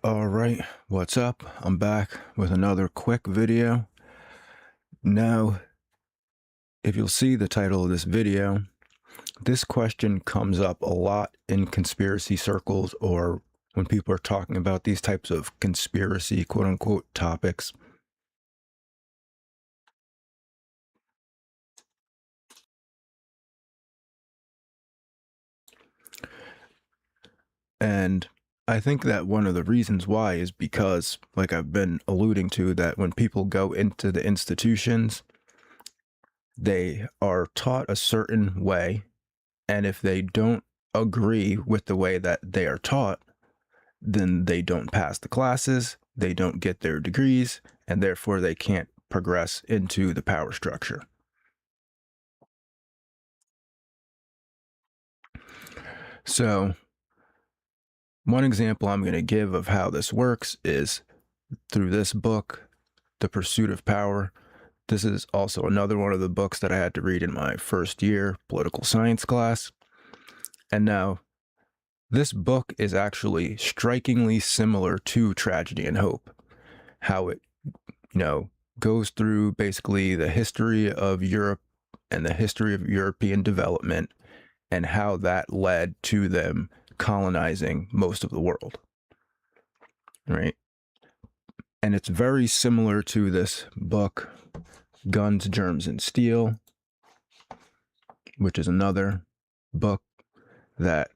All right, what's up? I'm back with another quick video. Now, if you'll see the title of this video, this question comes up a lot in conspiracy circles or when people are talking about these types of conspiracy quote unquote topics. And I think that one of the reasons why is because, like I've been alluding to, that when people go into the institutions, they are taught a certain way. And if they don't agree with the way that they are taught, then they don't pass the classes, they don't get their degrees, and therefore they can't progress into the power structure. So, one example I'm going to give of how this works is through this book, The Pursuit of Power. This is also another one of the books that I had to read in my first year political science class. And now, this book is actually strikingly similar to Tragedy and Hope, how it, goes through basically the history of Europe and the history of European development and how that led to them colonizing most of the world, right? And it's very similar to this book, Guns, Germs, and Steel, which is another book that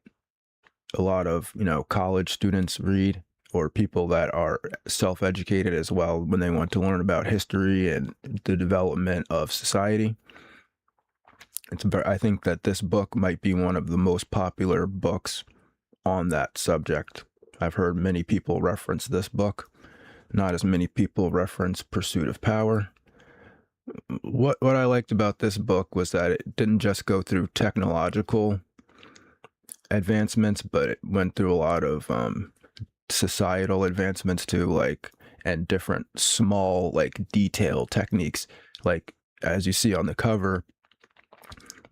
a lot of, college students read, or people that are self-educated as well when they want to learn about history and the development of society. I think that this book might be one of the most popular books on that subject. I've heard many people reference this book. Not as many people reference Pursuit of Power. What I liked about this book was that it didn't just go through technological advancements, but it went through a lot of societal advancements too, and different small detail techniques. Like as you see on the cover,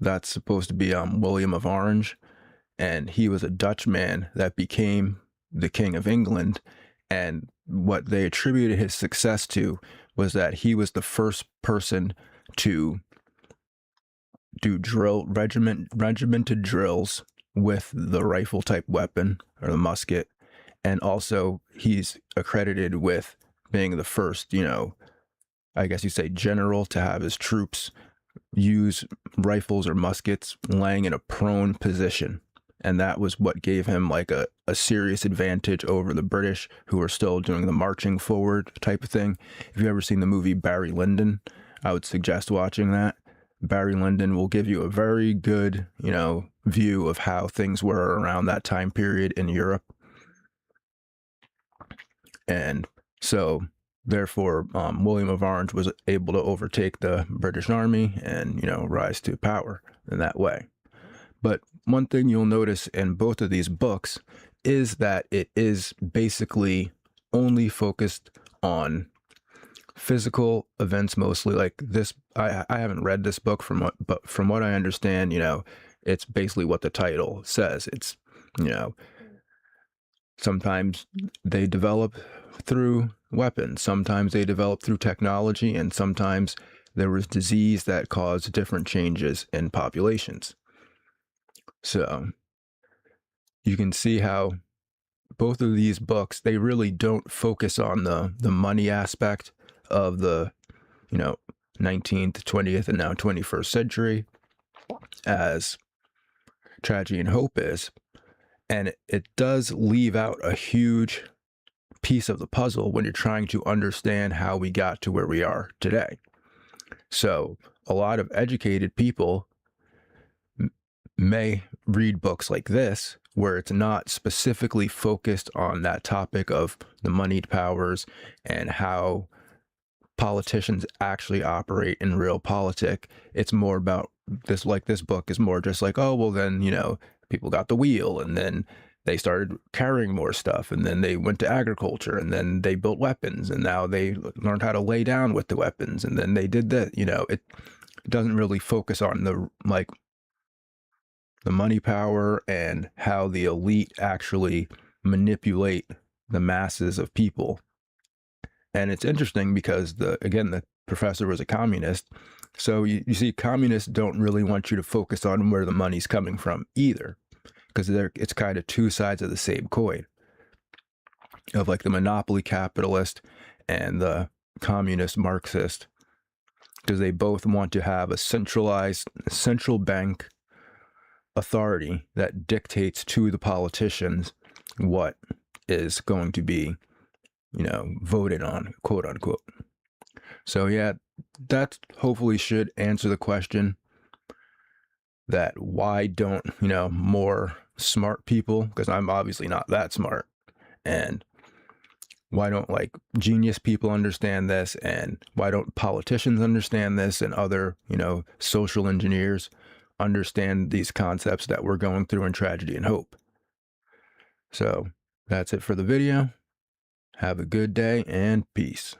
that's supposed to be William of Orange, and he was a Dutch man that became the King of England. And what they attributed his success to was that he was the first person to do regimented drills with the rifle type weapon or the musket. And also he's accredited with being the first, I guess you say general to have his troops use rifles or muskets laying in a prone position. And that was what gave him a serious advantage over the British, who were still doing the marching forward type of thing. If you've ever seen the movie Barry Lyndon, I would suggest watching that. Barry Lyndon will give you a very good, view of how things were around that time period in Europe. And so, therefore, William of Orange was able to overtake the British Army and, rise to power in that way. But one thing you'll notice in both of these books is that it is basically only focused on physical events mostly. Like this, I haven't read this book but from what I understand, it's basically what the title says. It's, sometimes they develop through weapons, sometimes they develop through technology, and sometimes there was disease that caused different changes in populations. So you can see how both of these books, they really don't focus on the money aspect of the, 19th, 20th, and now 21st century as Tragedy and Hope is. And it does leave out a huge piece of the puzzle when you're trying to understand how we got to where we are today. So a lot of educated people may read books like this, where it's not specifically focused on that topic of the moneyed powers and how politicians actually operate in real politic. It's more about this, this book is more just oh, well then, people got the wheel and then they started carrying more stuff and then they went to agriculture and then they built weapons and now they learned how to lay down with the weapons and then they did that. It doesn't really focus on the money power and how the elite actually manipulate the masses of people. And it's interesting because the professor was a communist. So you see, communists don't really want you to focus on where the money's coming from either, because it's kind of two sides of the same coin, of like the monopoly capitalist and the communist Marxist, because they both want to have a centralized central bank authority that dictates to the politicians what is going to be, voted on, quote unquote. So yeah, that hopefully should answer the question that why don't, more smart people, because I'm obviously not that smart, and why don't like genius people understand this, and why don't politicians understand this, and other, social engineers understand these concepts that we're going through in Tragedy and Hope. So that's it for the video. Have a good day and peace.